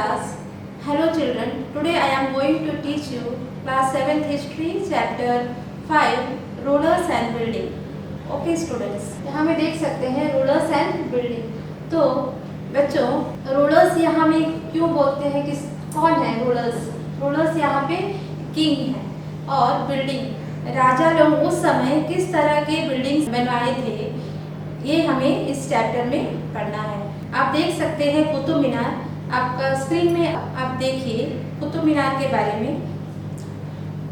class. Hello children, today I am going to teach you class 7th history chapter 5 rulers and building. Okay students, यहाँ में देख सकते हैं rulers and building. तो बच्चों rulers यहाँ में क्यों बोलते हैं, किस कौन है rulers? Rulers यहाँ पे king है और building राजा लोग उस समय किस तरह के बिल्डिंग्स बनवाए थे, ये हमें इस चैप्टर में पढ़ना है। आप देख सकते हैं कुतुब मीनार, आपका स्क्रीन में आप देखिए कुतुब मीनार के बारे में।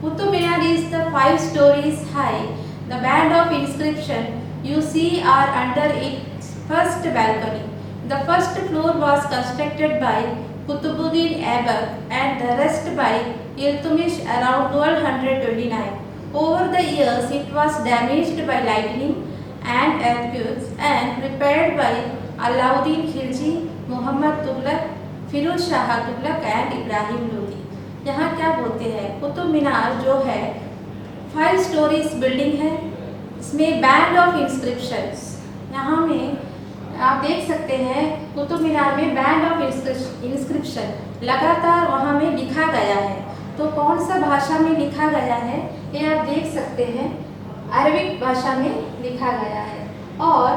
Qutub Minar is the 5 stories high. The band of inscription you see are under its first balcony. The first floor was constructed by Qutbuddin Aibak and the rest by Iltutmish around 1229. Over the years it was damaged by lightning and earthquakes and repaired by Alauddin Khilji, Muhammad Tughlaq, Firoz Shah Tughlaq and Ibrahim Lodi. यहाँ क्या बोलते हैं, कुतुब मीनार जो है 5 stories building है, इसमें band of inscriptions, यहाँ में आप देख सकते हैं कुतुब मीनार में बैंड ऑफ इंस्क्रिप्शन लगातार वहाँ में लिखा गया है। तो कौन सा भाषा में लिखा गया है ये आप देख सकते हैं, अरबिक भाषा में लिखा गया है। और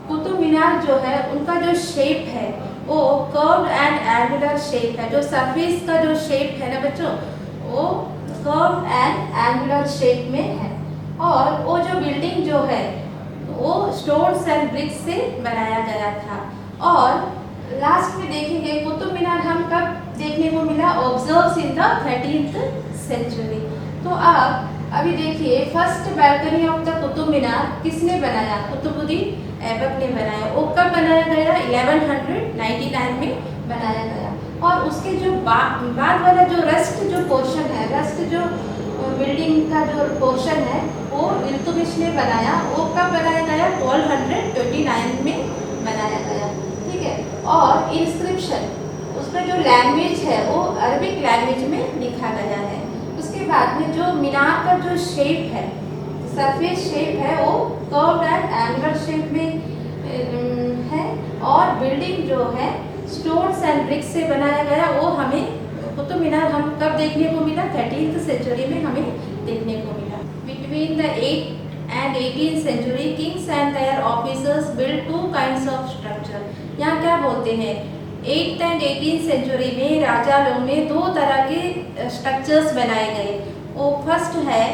कुतुब मीनार जो है उनका जो शेप है वो कर्व्ड एंड एंगुलर शेप है। जो सरफेस का जो शेप है ना बच्चों, वो कर्व्ड एंड एंगुलर शेप में है। और वो जो बिल्डिंग जो है वो स्टोन्स एंड ब्रिक्स से बनाया गया था। और लास्ट में देखेंगे कुतुब मीनार हम कब देखने को मिला, observes in the 13th century। तो आप अभी देखिए first balcony of the Qutub Minar किसने बनाया, कुतुबुद्दीन ऐबक ने बनाया। वो कब बनाया गया, 1199 में बनाया गया। और उसके जो बाद वाला जो रेस्ट जो पोर्शन है, रेस्ट जो बिल्डिंग का जो पोर्शन है वो इल्तुतमिश ने बनाया। वो कब बनाया गया, 1229 में बनाया गया, ठीक है। और इंस्क्रिप्शन उसका जो लैंग्वेज है वो अरबिक लैंग्वेज में लिखा गया है। उसके बाद में जो मीनार का जो शेप है, सरफेस शेप है, वो कर्व्ड एंड एंगुलर शेप में है। और बिल्डिंग जो है स्टोन्स एंड ब्रिक्स से बनाया गया। वो हमें कुतुब मीनार हम कब देखने को मिला, 13th century में हमें देखने को मिला। Between the 8th and 18th century kings and their officers built 2 kinds of structure। यहाँ क्या बोलते हैं, 8th and 18th century में राजा लोगों ने 2 तरह के स्ट्रक्चर्स बनाए गए। वो फर्स्ट है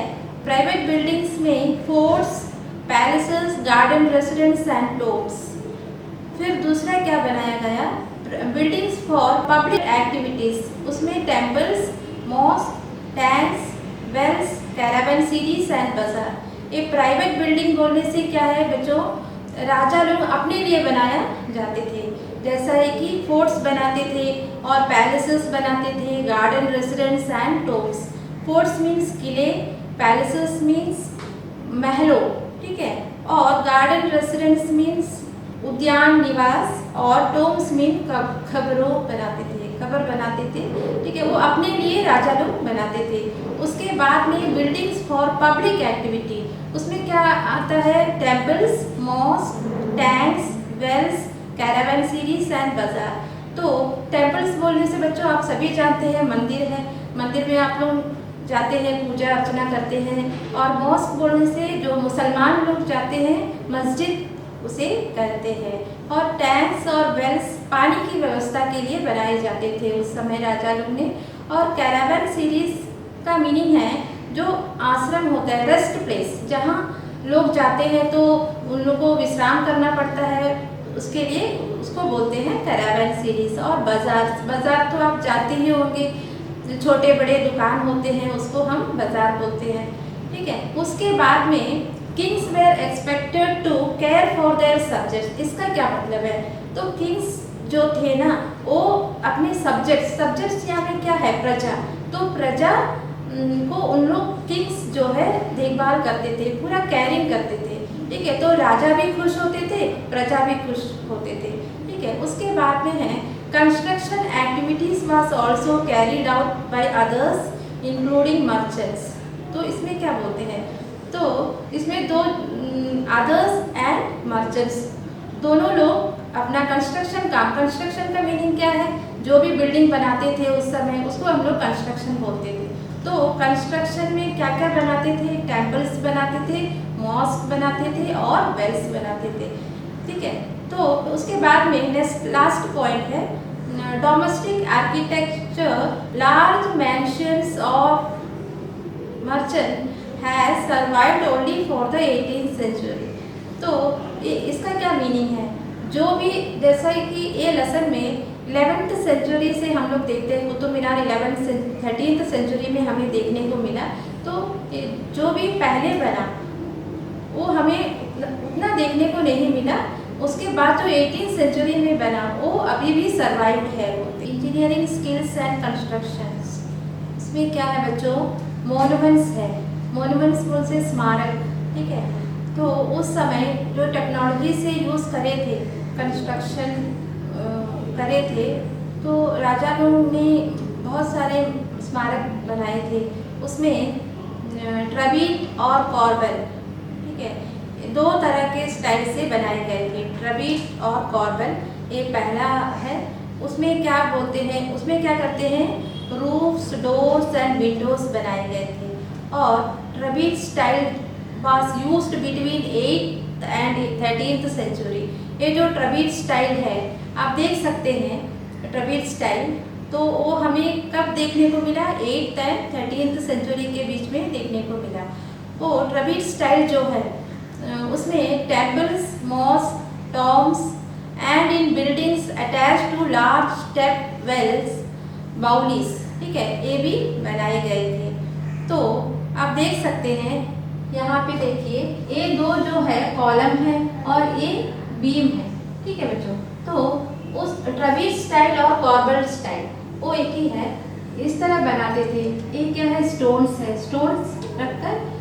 प्राइवेट बिल्डिंग्स में forts, palaces, garden residence and tombs. फिर दूसरा क्या बनाया गया, बिल्डिंग्स फॉर पब्लिक एक्टिविटीज, उसमें temples, mosque, tanks, wells, caravanserais and bazaar. ये प्राइवेट बिल्डिंग बोलने से क्या है बच्चों, राजा लोग अपने लिए बनाया जाते थे। जैसा है कि फोर्ट्स बनाते थे और पैलेसेस बनाते थे, garden residence and Tombs. Forts means किले, पैलेसेस मीन्स महलों, ठीक है। और गार्डन रेसिडेंस मीन्स उद्यान निवास, और टोम्स मीन खबरों बनाते थे, खबर बनाते थे, ठीक है। वो अपने लिए राजा लोग बनाते थे। उसके बाद में बिल्डिंग्स फॉर पब्लिक एक्टिविटी, उसमें क्या आता है, temples, mosque, tanks, wells, caravanserais and bazaar. तो टेम्पल्स बोलने से बच्चों आप सभी जानते हैं मंदिर है, मंदिर में आप लोग जाते हैं, पूजा अर्चना करते हैं। और मॉस्क बोलने से जो मुसलमान लोग जाते हैं मस्जिद उसे कहते हैं। और टैंक्स और वेल्स पानी की व्यवस्था के लिए बनाए जाते थे उस समय राजा लोग ने। और कैरावन सीरीज का मीनिंग है जो आश्रम होता है, रेस्ट प्लेस, जहाँ लोग जाते हैं तो उन लोगों को विश्राम करना पड़ता है, उसके लिए उसको बोलते हैं कैरावन सीरीज। और बाजार, बाजार तो आप जानते ही होंगे, छोटे बड़े दुकान होते हैं उसको हम बाजार बोलते हैं, ठीक है। उसके बाद में kings were expected to care for their subjects. इसका क्या मतलब है, तो किंग्स जो थे ना वो अपने सब्जेक्ट्स यहाँ में क्या है, प्रजा, तो प्रजा को उन लोग किंग्स जो है देखभाल करते थे, पूरा केयरिंग करते थे, ठीक है। तो राजा भी खुश होते थे, प्रजा भी खुश होते थे, ठीक है। उसके बाद में है construction activities was also carried out by others including merchants. तो इसमें क्या बोलते हैं, तो इसमें 2 अदर्स एंड मर्चेंट्स, दोनों लोग अपना कंस्ट्रक्शन काम, कंस्ट्रक्शन का मीनिंग क्या है, जो भी बिल्डिंग बनाते थे उस समय उसको हम लोग कंस्ट्रक्शन बोलते थे। तो कंस्ट्रक्शन में क्या क्या बनाते थे, टेम्पल्स बनाते थे, मॉस्क बनाते थे और वेल्स बनाते थे। ठीक है, तो उसके बाद में लास्ट पॉइंट है domestic architecture large mansions of merchant has survived only for the 18th century. तो इसका क्या मीनिंग है, जो भी जैसा कि ये लेसन में 11th सेंचुरी से हम लोग देखते हैं, कुतुब मीनार 13th सेंचुरी में हमें देखने को मिला। तो जो भी पहले बना वो हमें उतना देखने को नहीं मिला। उसके बाद जो 18th सेंचुरी में बना वो अभी भी सर्वाइव्ड है। वो इंजीनियरिंग स्किल्स एंड कंस्ट्रक्शंस, इसमें क्या है बच्चों, मॉन्यूमेंट्स है। मॉन्यूमेंट्स बोल से स्मारक। ठीक है, तो उस समय जो टेक्नोलॉजी से यूज़ करे थे, कंस्ट्रक्शन करे थे, तो राजा लोग ने बहुत सारे स्मारक बनाए थे। उसमें ट्रबीट और कॉर्बल, ठीक है, दो तरह के स्टाइल से बनाए गए थे, ट्रबीट और कॉर्बल। ये पहला है। उसमें क्या बोलते हैं, उसमें क्या करते हैं, रूफ्स, डोर्स एंड विंडोज बनाए गए थे। और trabeate style was used between 8th and 13th century. ये जो ट्रबीट स्टाइल है आप देख सकते हैं, ट्रबीट स्टाइल तो वो हमें कब देखने को मिला, 8th एंड 13th सेंचुरी के बीच में देखने को मिला। वो ट्रबीट स्टाइल जो है उसमें temples, mosque, tombs and in buildings attach to large step wells, baolis, ठीक है, ये भी बनाए गए थे। तो आप देख सकते हैं यहाँ पे देखिए, ये दो जो है कॉलम है और ये बीम है। ठीक है बच्चों, तो उस ट्रबीट स्टाइल और कॉर्बल स्टाइल वो एक ही है, इस तरह बनाते थे। एक क्या है, स्टोन्स है, स्टोन्स रखकर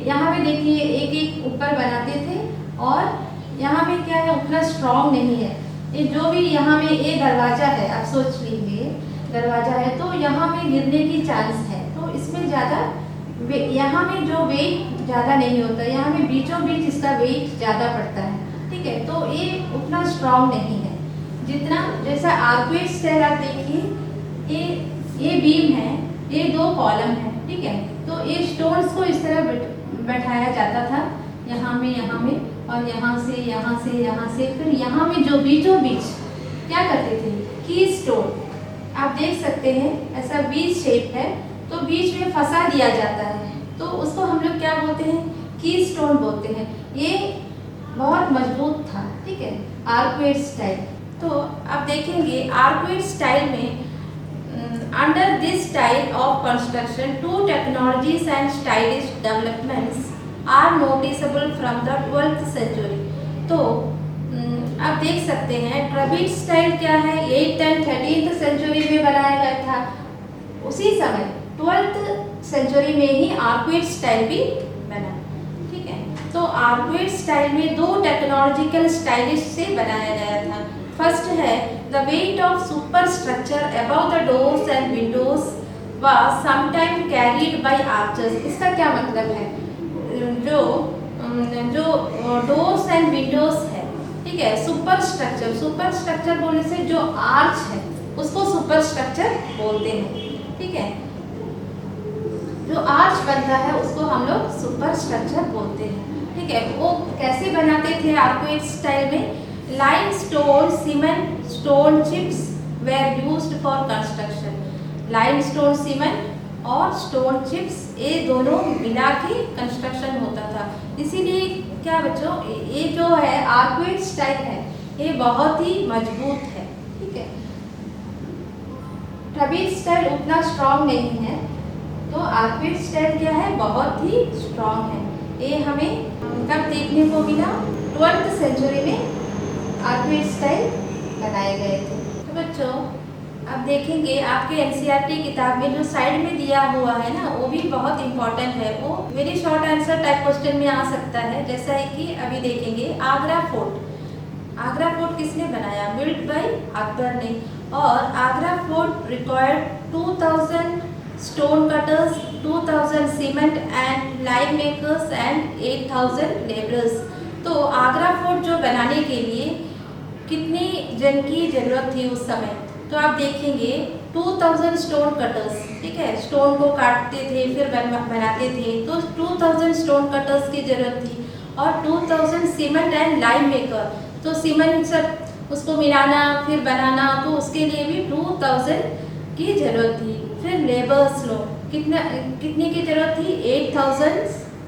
यहाँ पे देखिए एक एक ऊपर बनाते थे। और यहाँ पे क्या है, उतना स्ट्रॉन्ग नहीं है। ये जो भी यहाँ में ये दरवाजा है, आप सोच लीजिए दरवाजा है तो यहाँ में गिरने की चांस है। तो इसमें ज़्यादा यहाँ में जो वेट ज़्यादा नहीं होता, यहाँ में बीचों बीच इसका वेट ज़्यादा पड़ता है। ठीक है, तो ये उतना स्ट्रॉन्ग नहीं है जितना, जैसा आर्कवेट स्टाइल आप देखिए, ये बीम है, ये दो कॉलम है। ठीक है, तो ये स्टोन्स को इस तरह बैठाया जाता था, यहाँ में और यहाँ से यहाँ से यहाँ से, फिर यहाँ में जो बीचों बीच क्या करते थे, की स्टोन आप देख सकते हैं, ऐसा वी शेप है तो बीच में फंसा दिया जाता है, तो उसको हम लोग क्या बोलते हैं, की स्टोन बोलते हैं। ये बहुत मजबूत था। ठीक है, आर्कवेट स्टाइल। तो आप देखेंगे आर्कवेट स्टाइल में under this style of construction, two technologies and stylish developments are noticeable from the 12th century। तो आप देख सकते हैं ट्रबीट स्टाइल क्या है, 8th and 13th सेंचुरी में बनाया गया था। उसी समय 12th सेंचुरी में ही आर्कवेट स्टाइल भी बना। ठीक है, तो आर्कवेट स्टाइल में दो टेक्नोलॉजिकल स्टाइलिश से बनाया गया था। फर्स्ट है the weight of superstructure above the doors and windows was sometimes carried by archers। इसका क्या मतलब है, जो डोर्स एंड विंडोज है, ठीक है, सुपरस्ट्रक्चर बोलने से जो आर्च है उसको सुपरस्ट्रक्चर बोलते हैं। ठीक है, जो आर्च बनता है उसको हम लोग सुपरस्ट्रक्चर बोलते हैं। ठीक है, वो कैसे बनाते थे आर्कवेट स्टाइल में, limestone, cement, stone chips were used for construction। limestone, cement और stone chips ये दोनों मिला के कंस्ट्रक्शन होता था। इसीलिए क्या बच्चों, ये जो है आर्कवेट स्टाइल है ये बहुत ही मजबूत है। ठीक है, ट्रबीट स्टाइल उतना स्ट्रॉन्ग नहीं है, तो आर्कवेट स्टाइल क्या है, बहुत ही स्ट्रॉन्ग है। ये हमें कब देखने को मिला, 12th सेंचुरी में आर्कवेट स्टाइल बनाए गए थे। तो बच्चों अब देखेंगे आपके एनसीईआरटी किताब में जो साइड में दिया हुआ है ना, वो भी बहुत इंपॉर्टेंट है। वो very short answer type question में आ सकता है। जैसा है कि अभी देखेंगे आगरा फोर्ट। आगरा फोर्ट किसने बनाया, बिल्ड बाय अकबर ने। और Agra fort required 2000 stone cutters, 2000 cement and lime makers and 8000 labourers. तो आगरा फोर्ट जो बनाने के लिए कितनी जन की जरूरत थी उस समय, तो आप देखेंगे 2000 स्टोन कटर्स, ठीक है, स्टोन को काटते थे फिर बनाते थे, तो 2000 स्टोन कटर्स की ज़रूरत थी। और 2000 सीमेंट एंड लाइम मेकर, तो सीमेंट सब उसको मिलाना फिर बनाना, तो उसके लिए भी 2000 की ज़रूरत थी। फिर लेबर्स लोग कितने की ज़रूरत थी? 8000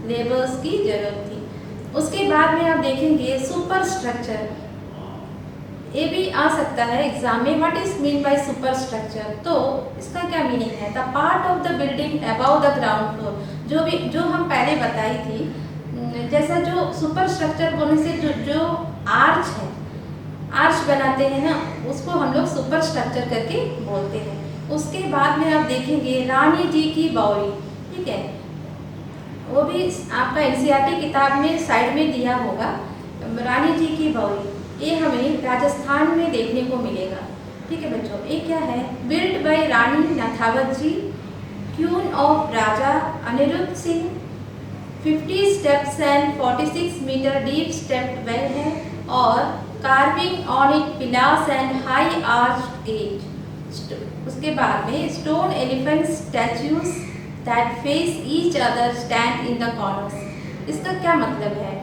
लेबर्स की ज़रूरत थी। उसके बाद में आप देखेंगे सुपर स्ट्रक्चर, ये भी आ सकता है एग्जाम में, what is mean by super structure. तो इसका क्या मीनिंग है? The part of the building about the ground floor, जो हम पहले बताई थी, जैसा जो सुपर स्ट्रक्चर बोलने से जो आर्च है, आर्च बनाते हैं ना, उसको हम लोग सुपर स्ट्रक्चर करके बोलते हैं। उसके बाद में आप देखेंगे रानी जी की बावड़ी, ठीक है, वो भी आपका एनसीईआरटी किताब में साइड में दिया होगा। रानी जी की बावड़ी ये हमें राजस्थान में देखने को मिलेगा, ठीक है बच्चों। ये क्या है? Build by Rani Nathawat ji, queen of Raja Aniruddh Singh, 50 steps and 46 metre deep stepped well है, और carving on it pillars and high arch gate. उसके बाद में stone elephant statues that face each other stand in the corners. इसका क्या मतलब है?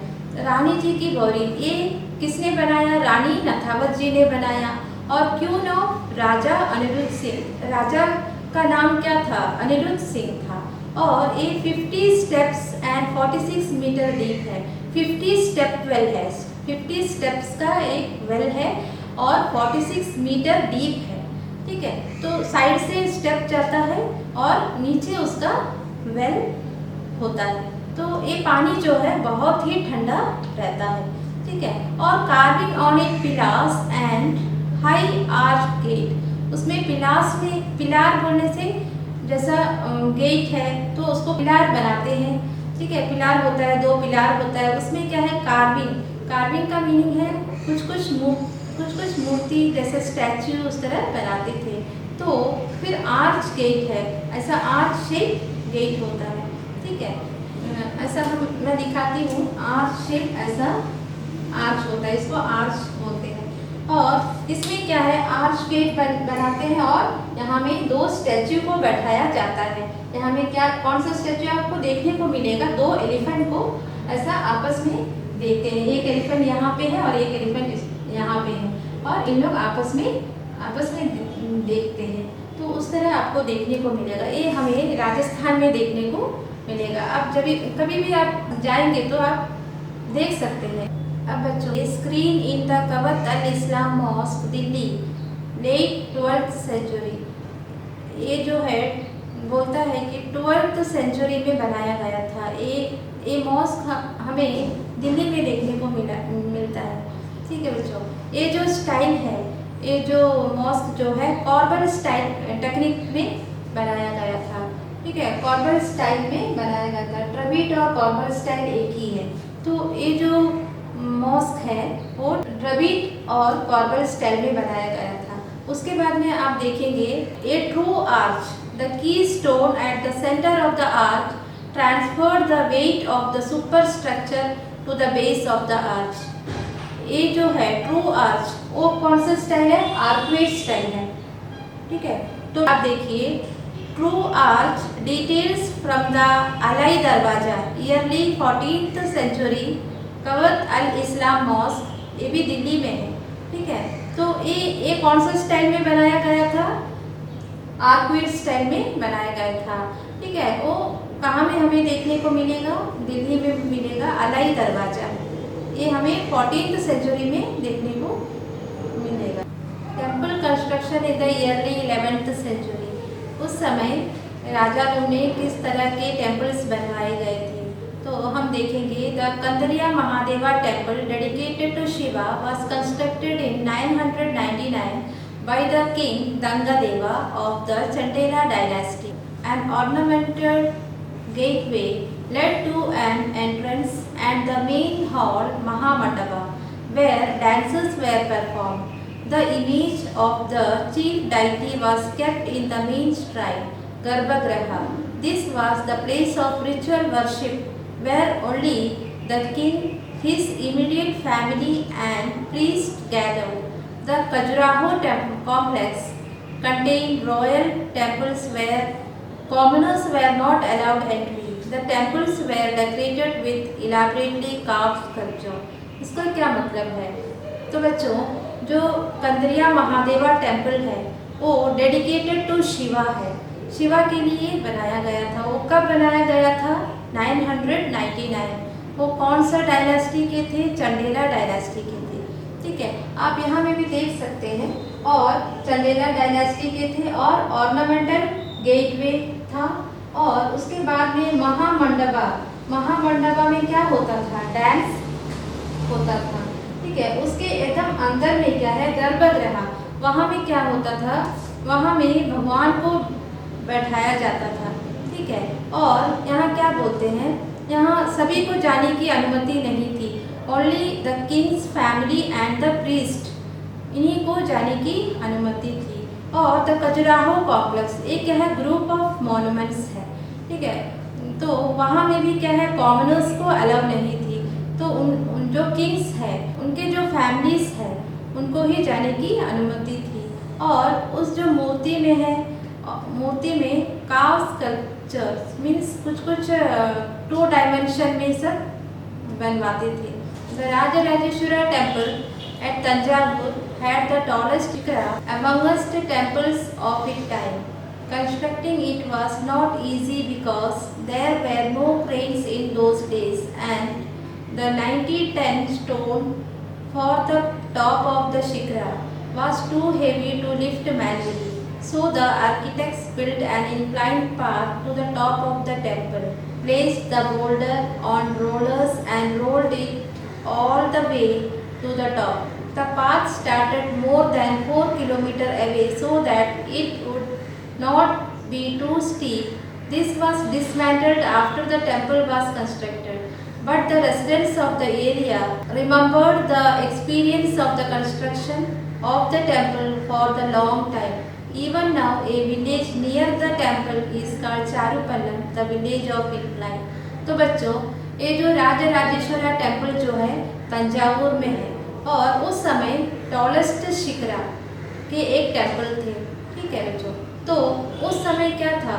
रानी जी की बावड़ी ये किसने बनाया? रानी नथावत जी ने बनाया। और क्वीन ऑफ राजा अनिरुद्ध सिंह, राजा का नाम क्या था? अनिरुद्ध सिंह था। और ये 50 स्टेप्स एंड 46 मीटर डीप है। 50 स्टेप वेल है, 50 स्टेप्स का एक वेल है और 46 मीटर डीप है, ठीक है। तो साइड से स्टेप जाता है और नीचे उसका वेल होता है। तो ये पानी जो है बहुत ही ठंडा रहता है, ठीक है। और carving on it pillars and high arch gate, उसमें पिलार्स में, पिलार बोलने से जैसा गेट है तो उसको पिलार बनाते हैं, ठीक है। पिलार होता है, 2 पिलार होता है, उसमें क्या है? कार्विंग। कार्विंग का मीनिंग है कुछ कुछ मूर्ति जैसे स्टैच्यू उस तरह बनाते थे। तो फिर आर्च गेट है, ऐसा आर्च शेप गेट होता है, ठीक है। ऐसा मैं दिखाती हूँ, आर्च शेप ऐसा आर्च होता है, इसको आर्च बोलते हैं। और इसमें क्या है? आर्च गेट बनाते हैं और यहाँ में 2 स्टैच्यू को बैठाया जाता है। यहाँ में क्या, कौन सा स्टैच्यू आपको देखने को मिलेगा? 2 एलिफेंट को ऐसा आपस में देखते हैं, एक एलिफेंट यहाँ पे है और एक एलिफेंट यहाँ पे है, और इन लोग आपस में देखते हैं। तो उस तरह आपको देखने को मिलेगा, ये हमें राजस्थान में देखने को मिलेगा। आप जब कभी भी आप जाएंगे तो आप देख सकते हैं। अब बच्चों, screen in the Quwwat al Islam mosque Delhi, late 12th century, ये जो है बोलता है कि 12th सेंचुरी में बनाया गया था। ये मॉस्क हमें दिल्ली में देखने को मिलता है, ठीक है बच्चों। ये जो स्टाइल है, ये जो मॉस्क जो है कॉर्बल स्टाइल टेक्निक में बनाया गया था, ठीक है। कॉर्बल स्टाइल में बनाया गया था। द्रविड़ और कॉर्बल स्टाइल एक ही है। तो ये जो मॉस्क है वो द्रविड़ और कॉर्बल स्टाइल में बनाया गया था। उसके बाद में आप देखेंगे a true arch, the key stone at the centre of the arch transfer the weight of the super structure to the base of the arch. ये जो है ट्रू आर्च, वो कौन सा स्टाइल है? आर्कवेट स्टाइल है, ठीक है। तो आप देखिए, true arch details from the Alai Darwaza, early 14th century, Quwwat al Islam mosque, ये भी दिल्ली में है, ठीक है। तो ये कौन सा स्टाइल में बनाया गया था? आर्कवेट स्टाइल में बनाया गया था, ठीक है। वो कहाँ में हमें देखने को मिलेगा? दिल्ली में मिलेगा, अलाई दरवाजा। ये हमें 14th सेंचुरी में देखने को मिलेगा। Temple construction in the early 11th century, उस समय राजा लोग ने किस तरह के टेम्पल्स बनवाए गए थे। तो हम देखेंगे, the Kandariya Mahadeva temple dedicated to Shiva was constructed in 999 by the king Dhangadeva of the Chandela dynasty. An ornamented gateway led to an entrance and the main hall Mahamatava, where dances were performed. The image of the chief deity was kept in the main shrine, Garbhagriha. This was the place of ritual worship, where only the king, his immediate family and priests gathered. The Khajuraho temple complex contained royal temples where commoners were not allowed entry. The temples were decorated with elaborately carved sculpture. इसका क्या मतलब है? तो बच्चों, जो Kandariya Mahadeva temple है वो dedicated to Shiva है, शिवा के लिए बनाया गया था। वो कब बनाया गया था? 999। वो कौन सा डायनेस्टी के थे? चंदेला डायनेस्टी के थे। ठीक है, आप यहाँ में भी देख सकते हैं। और चंदेला डायनेस्टी के थे और ऑर्नामेंटल गेटवे था। और उसके बाद में महामंडपा में क्या होता था? डांस होता था। ठीक है, उसके एकदम अंदर में क्या है? गर्भगृह। वहाँ में क्या होता था? वहाँ में भगवान को बैठाया जाता था। ठीक है, और यहाँ क्या बोलते हैं? यहाँ सभी को जाने की अनुमति नहीं थी। Only the Kings family and the priest, इन्हीं को जाने की अनुमति थी। और द खजुराहो कॉम्प्लेक्स एक क्या है? ग्रुप ऑफ मॉन्यूमेंट्स है। ठीक है, तो वहाँ में भी क्या है? कॉमनर्स को अलाउ नहीं थी। तो उन जो किंग्स हैं उनके जो फैमिलीज हैं उनको ही जाने की अनुमति थी। और उस जो मूर्ति में है, मूर्ति में कार्व स्कल्पचर्स मीन्स कुछ 2 डायमेंशन में सब बनवाते थे। The Rajarajeshwara temple at Tanjavur had the tallest shikara amongst the temples of its time. Constructing it was not easy because there were no cranes in those days, and the 90-ton stone for the top of the shikara was too heavy to lift manually. So the architects built an inclined path to the top of the temple, placed the boulder on rollers and rolled it all the way to the top. The path started more than 4 kilometers away so that it would not be too steep. This was dismantled after the temple was constructed, but the residents of the area remembered the experience of the construction of the temple for the long time. Even now, a village near the temple is called Charupallam, the village of incline. तो बच्चों, ये जो राजराजेश्वरा temple जो है तंजावुर में है और उस समय टॉलेस्ट शिखरा के एक टेम्पल थे। ठीक है बच्चों, तो उस समय क्या था?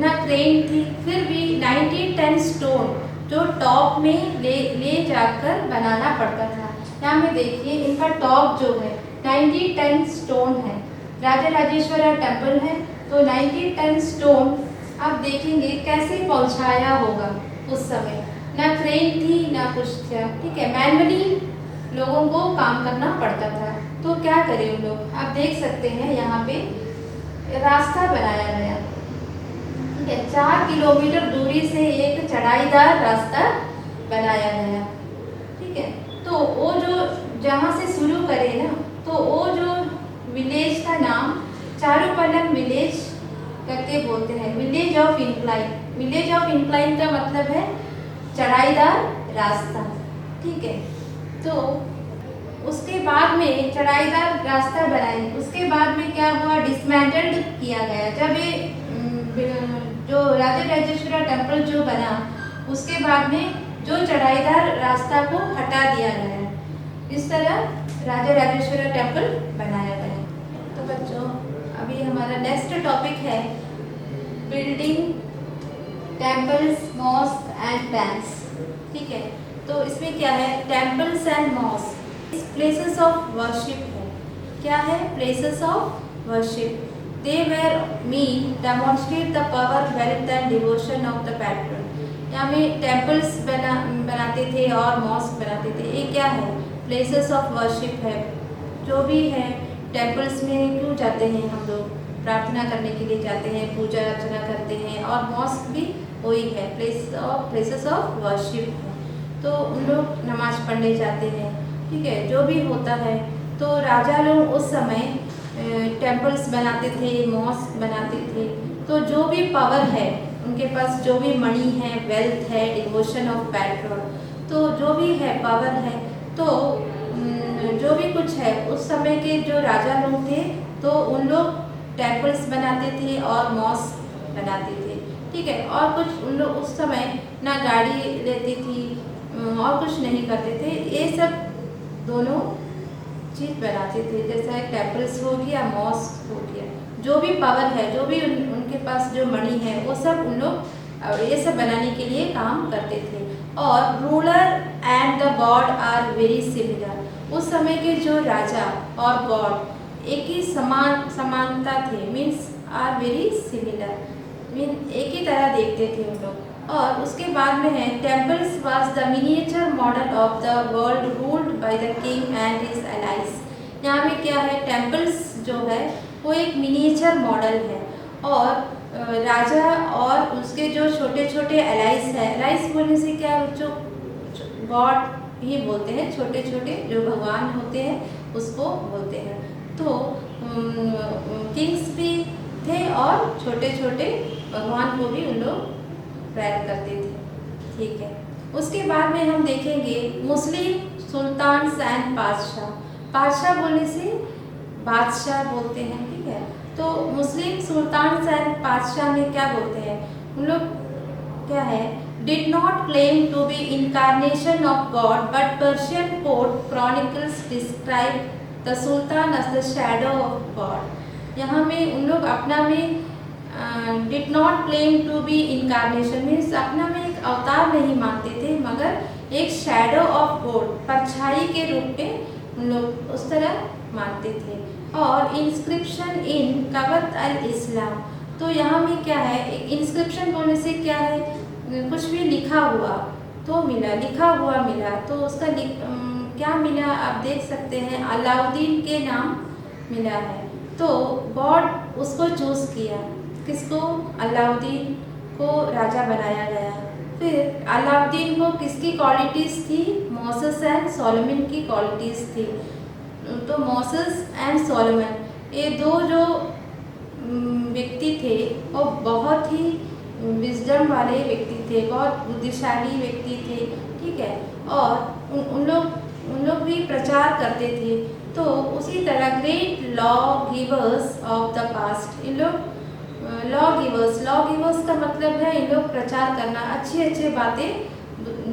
ना क्रेन थी, फिर भी 90 टन स्टोन जो टॉप में ले जाकर बनाना पड़ता था। यहाँ में देखिए इनका टॉप जो है 90 टन स्टोन है। राजराजेश्वरा टेम्पल है तो 90 टन स्टोन आप देखेंगे कैसे पहुँचाया होगा। उस समय ना क्रेन थी ना कुछ था। ठीक है, मैनुअली लोगों को काम करना पड़ता था। तो क्या करें उन लोग? आप देख सकते हैं यहाँ पे रास्ता बनाया गया। ठीक है, 4 किलोमीटर दूरी से एक चढ़ाईदार रास्ता बनाया गया। ठीक है, तो वो जो जहाँ से शुरू करे ना, तो वो जो विलेज का नाम चारुपल्लम विलेज करके बोलते हैं, village of incline. Village of incline का मतलब है चढ़ाईदार रास्ता। ठीक है, तो उसके बाद में चढ़ाईदार रास्ता बनाए, उसके बाद में क्या हुआ? डिसमेंटल्ड किया गया। जब ये जो राजराजेश्वरा टेम्पल जो बना उसके बाद में जो चढ़ाईदार रास्ता को हटा दिया गया। इस तरह राजराजेश्वरा टेम्पल बनाया गया। तो बच्चों, अभी हमारा नेक्स्ट टॉपिक है building temples, mosque and tanks. ठीक है, तो इसमें क्या है? Temples and mosque places of worship है। क्या है? Places of worship. They were mean demonstrate the power, wealth and devotion of the patron. यहाँ में टेम्पल्स बनाते थे और मॉस्क बनाते थे। ये क्या है? प्लेसेस ऑफ वर्शिप है। जो भी है टेम्पल्स में क्यों जाते हैं हम लोग? प्रार्थना करने के लिए जाते हैं, पूजा अर्चना करते हैं। और मॉस्क भी वही है, प्लेसेस ऑफ वर्शिप है। तो उन लोग नमाज पढ़ने जाते हैं। ठीक है, जो भी होता है। तो राजा लोग उस समय टेम्पल्स बनाते थे, मॉस्क बनाते थे। तो जो भी पावर है उनके पास, जो भी मनी है, वेल्थ है, डिवोशन ऑफ पैट्रन, तो जो भी है पावर है, तो जो भी कुछ है उस समय के जो राजा लोग थे तो उन लोग टेम्पल्स बनाते थे और मॉस्क बनाते थे। ठीक है, और कुछ उन लोग उस समय ना गाड़ी लेती थी और कुछ नहीं करते थे। ये सब दोनों चीज़ बनाते थे, जैसा टेम्पल्स हो गया, मॉस्क हो गया, जो भी पावर है, जो भी उनके पास जो मणि है, वो सब उन लोग ये सब बनाने के लिए काम करते थे। और ruler and the god are very similar. उस समय के जो राजा और गॉड एक ही समानता थे, means are very similar, mean एक ही तरह देखते थे उन लोग। और उसके बाद में है temples was the miniature model of the world ruled by the king and his allies. यहाँ में क्या है, टेम्पल्स जो है वो एक मिनिएचर मॉडल है, और राजा और उसके जो छोटे छोटे एलाइज है, एलाइज बोलने से क्या है, जो गॉड ही बोलते हैं, छोटे छोटे जो भगवान होते हैं उसको बोलते हैं। तो किंग्स भी थे और छोटे छोटे भगवान को भी उन लोग प्रेयर करते थे। ठीक है, उसके बाद में हम देखेंगे मुस्लिम सुल्तान एंड बादशाह। बादशाह बोलने से बादशाह बोलते हैं, ठीक है। तो मुस्लिम सुल्तान एंड बादशाह में क्या बोलते हैं उन लोग, क्या है, did not claim to be incarnation of God, but Persian court chronicles describe the Sultan as the shadow of God। यहाँ में उन लोग अपना में did not claim to be incarnation means अपना में एक अवतार नहीं मानते थे, मगर एक shadow of God, परछाई के रूप में उन लोग उस तरह मानते थे। और इंस्क्रिप्शन इन कवत अल इस्लाम, तो यहाँ में क्या है, एक इंस्क्रिप्शन बोलने से क्या है, कुछ भी लिखा हुआ तो मिला, लिखा हुआ मिला, तो उसका क्या मिला आप देख सकते हैं, अलाउद्दीन के नाम मिला है। तो गॉड उसको चूज़ किया, किसको, अलाउद्दीन को राजा बनाया गया। फिर अलाउद्दीन को किसकी क्वालिटीज़ थी, मोसेस एंड सोलोमन की क्वालिटीज़ थी। तो मोसेस एंड सोलोमन ये दो जो व्यक्ति थे वो बहुत ही विजडम वाले व्यक्ति थे, बहुत बुद्धिशाली व्यक्ति थे, ठीक है। और उन लोग भी प्रचार करते थे। तो उसी तरह great law givers of the past, इन लोग लॉ गिवर्स का मतलब है इन लोग प्रचार करना, अच्छी बातें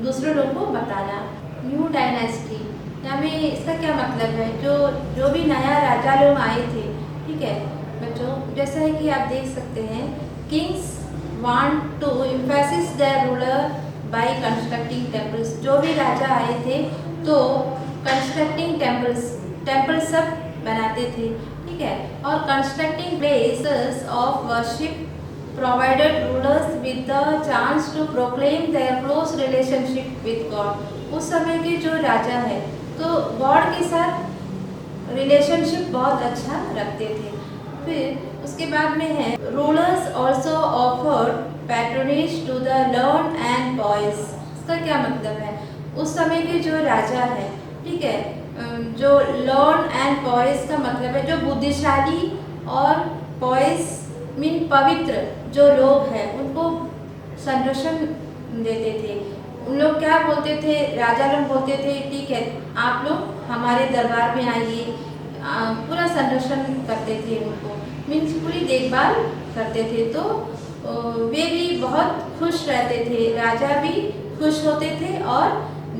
दूसरे लोग को बताना। न्यू डायनेस्टी, यहाँ में इसका क्या मतलब है, जो भी नया राजा लोग आए थे, ठीक है बच्चों, जैसा है कि आप देख सकते हैं, Kings want to emphasize their ruler by constructing temples। जो भी राजा आए थे तो constructing temples सब बनाते थे, ठीक है। और constructing places of worship provided rulers with the chance to proclaim their close relationship with God। उस समय के जो राजा है तो गॉड के साथ रिलेशनशिप बहुत अच्छा रखते थे। फिर उसके बाद में है rulers also offered patronage to the learn and pious. इसका क्या मतलब है, उस समय के जो राजा है, ठीक है, जो लर्न एंड पॉइस का मतलब है जो बुद्धिशाली, और पॉइस मीन पवित्र जो लोग हैं उनको संरक्षण देते थे। उन लोग क्या बोलते थे, राजा लोग बोलते थे ठीक है आप लोग हमारे दरबार में आइए, पूरा संरक्षण करते थे उनको, मीन्स पूरी देखभाल करते थे। तो वे भी बहुत खुश रहते थे, राजा भी खुश होते थे और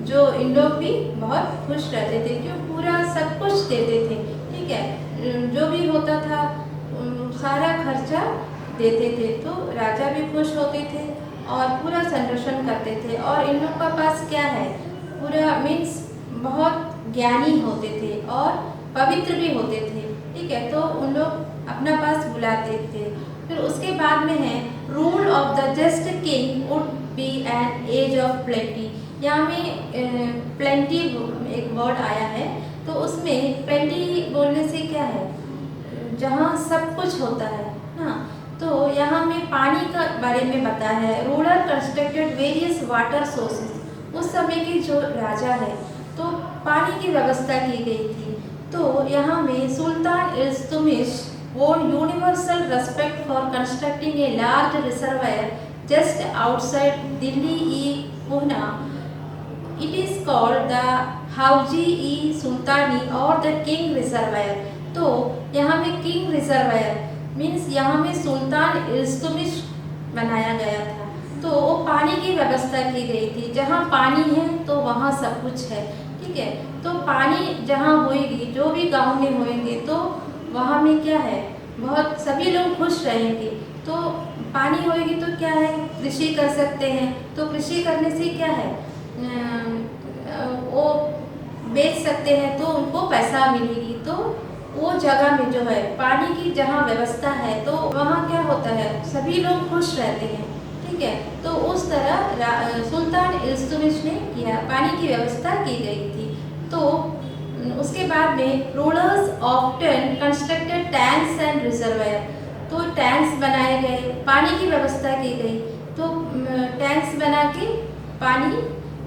जो इन लोग भी बहुत खुश रहते थे, क्यों पूरा सब कुछ देते थे, ठीक है। जो भी होता था सारा खर्चा देते थे, तो राजा भी खुश होते थे और पूरा संरक्षण करते थे। और इन लोग का पास क्या है, पूरा मीन्स बहुत ज्ञानी होते थे और पवित्र भी होते थे, ठीक है। तो उन लोग अपना पास बुलाते थे। फिर उसके बाद में है rule of the just king would be an age of plenty. यहाँ में प्लेंटी एक वर्ड आया है, तो उसमें प्लेंटी बोलने से क्या है, जहाँ सब कुछ होता है ना। तो यहाँ में पानी का बारे में बताया है, ruler constructed various water sources. उस समय के जो राजा है तो पानी की व्यवस्था की गई थी। तो यहाँ में सुल्तान Iltutmish won universal respect for constructing a large reservoir just outside Delhi-e-Pune। It is called the Hauji-e-Sultani or the King Reservoir। तो यहाँ में किंग रिजर्वायर मीन्स यहाँ में सुल्तान इल्तुतमिश बनाया गया था। तो वो पानी की व्यवस्था की गई थी, जहाँ पानी है तो वहाँ सब कुछ है, ठीक है। तो पानी जहाँ होएगी, जो भी गांव में होएंगे, तो वहाँ में क्या है, बहुत सभी लोग खुश रहेंगे। तो पानी होएगी तो क्या है, कृषि कर सकते हैं। तो कृषि करने से क्या है, वो बेच सकते हैं तो उनको पैसा मिलेगी। तो वो जगह में जो है पानी की जहाँ व्यवस्था है, तो वहाँ क्या होता है, सभी लोग खुश रहते हैं। ठीक है। तो उस तरह सुल्तान इल्तुतमिश ने किया, पानी की व्यवस्था की गई थी। तो उसके बाद में rulers often constructed tanks and reservoir. तो टैंक्स बनाए गए, पानी की व्यवस्था की गई। तो टैंक्स बना के पानी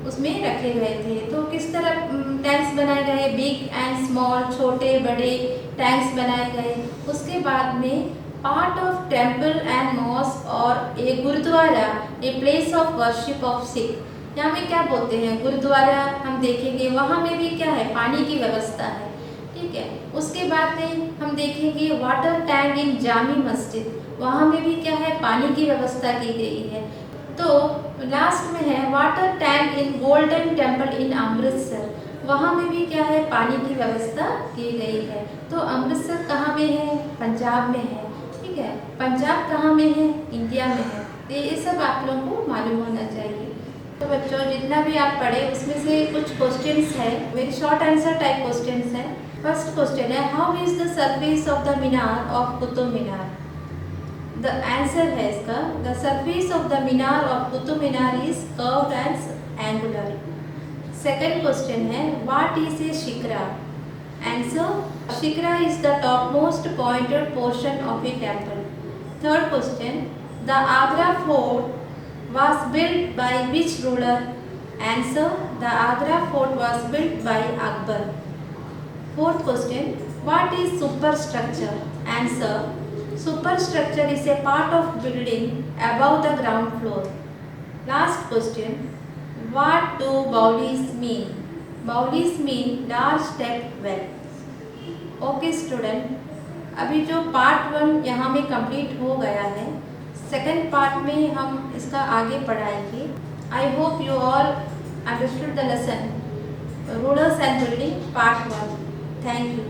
उसमें रखे गए थे। तो किस तरह टैंक्स बनाए गए, बिग एंड स्मॉल, छोटे बड़े टैंक्स बनाए गए। उसके बाद में part of temple and mosque और a gurdwara, a place of worship of Sikh. यहाँ में क्या बोलते हैं, गुरुद्वारा हम देखेंगे, वहाँ में भी क्या है, पानी की व्यवस्था है। ठीक है। उसके बाद में हम देखेंगे वाटर टैंक इन जामी मस्जिद, वहाँ में भी क्या है, पानी की व्यवस्था की गई है। तो लास्ट में है water tank in golden temple in Amritsar, वहाँ में भी क्या है, पानी की व्यवस्था की गई है। तो अमृतसर कहाँ में है, पंजाब में है। ठीक है। पंजाब कहाँ में है, इंडिया में है। तो ये सब आप लोगों को मालूम होना चाहिए। तो बच्चों, जितना भी आप पढ़े उसमें से कुछ क्वेश्चंस है, very short answer type questions है। फर्स्ट क्वेश्चन है, how is the surface of the minar of Qutub Minar. The answer है इसका, the surface of the minar of Qutub Minar is curved and angular. Second question है, what is a shikhara. Answer, shikhara is the topmost pointed portion of a temple. Third question, the Agra fort was built by which ruler? Answer, the Agra fort was built by Akbar. Fourth question, what is superstructure? Answer, superstructure is a part of building above the ground floor. Last question, what do Baulis mean? Baulis mean large stepped well. Okay student, अभी जो part 1 यहाँ में complete हो गया है, second part में हम इसका आगे पढ़ाएंगे। I hope you all understood the lesson rulers and building part 1। Thank you.